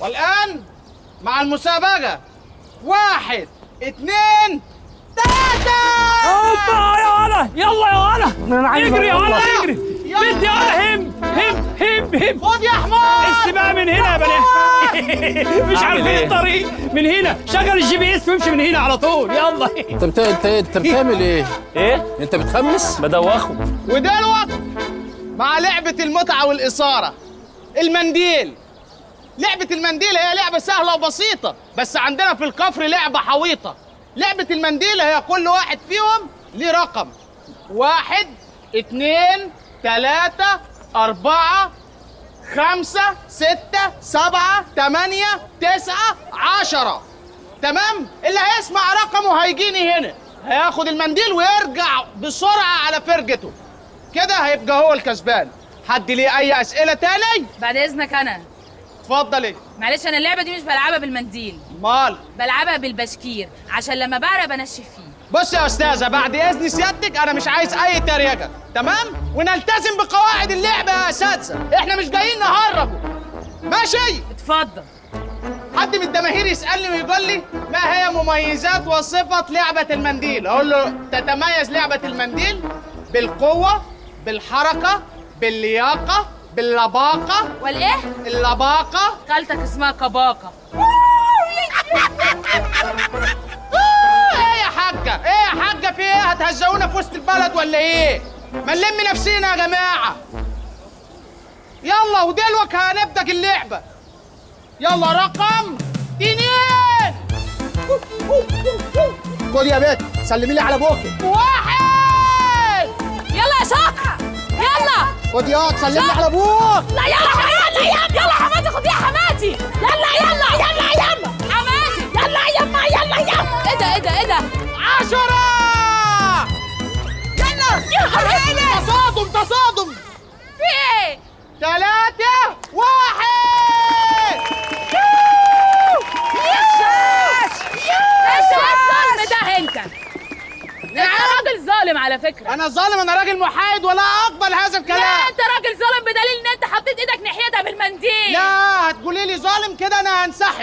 والآن مع المسابقة 1 2 3. اوبا يا ولا، يلا يا ولا، اجري يا ولا اجري. بنت يا ولا، هم. خد يا حمار. السباق من هنا يا بنات. مش عارفين الطريق من هنا. شغل الGPS وامشي من هنا على طول. يلا. انت بتعمل ايه؟ ايه؟ انت بتخمس؟ بدوخه. ودلوقتي مع لعبة المتعة والإثارة، المنديل. لعبة المنديل هي لعبة سهلة وبسيطة، بس عندنا في الكفر لعبة حويطة. لعبة المنديل هي كل واحد فيهم ليه رقم: 1 2 3 4 5 6 7 8 9 10. تمام؟ اللي هيسمع رقمه هيجيني هنا، هياخد المنديل ويرجع بسرعة على فرجته. كده هيبقى هو الكسبان. حد ليه أي أسئلة تاني؟ بعد اذنك انا. اتفضلي. معلش انا اللعبه دي مش بلعبها بالمنديل، مال. بلعبها بالبشكير عشان لما بعرق بنشف فيه. بص يا أستاذة، بعد إذن سيادتك أنا مش عايز أي تريقة، تمام؟ ونلتزم بقواعد اللعبة يا أساتذة، إحنا مش جايين نهرب. ماشي؟ اتفضل. حد من الجماهير يسألني ويقول لي ما هي مميزات وصفة لعبة المنديل؟ أقول له تتميز لعبة المنديل بالقوة، بالحركة، باللياقة، باللباقة. والايه؟ اللباقة. خالتك اسمها كباقه. ايه يا حاجة؟ ايه يا حاجة؟ في ايه؟ هتهزقونا في وسط البلد ولا ايه؟ ما نلم نفسينا يا جماعة. يلا ودلوقتي هنبدأ اللعبة. يلا رقم 2. خد يا بنت سلمي لي على بوكي. 1. يلا يا شاطر يلا. خد يا سلمي لي على ابوك. لا يلا حماتي، يلا حماتي، خد يا حماتي. يلا حماتي. يلا. ايه ده 10. يا حماتي. تصادم. في ايه؟ 3 1. ايش الظلم ده انت راجل ظالم على فكره. انا ظالم؟ انا راجل محايد ولا اقبل هذا الكلام. لا انت راجل ظالم بدليل ان انت حطيت ايدك ناحيتها بالمنديل. لا هتقولي لي ظالم كده انا هنسحب.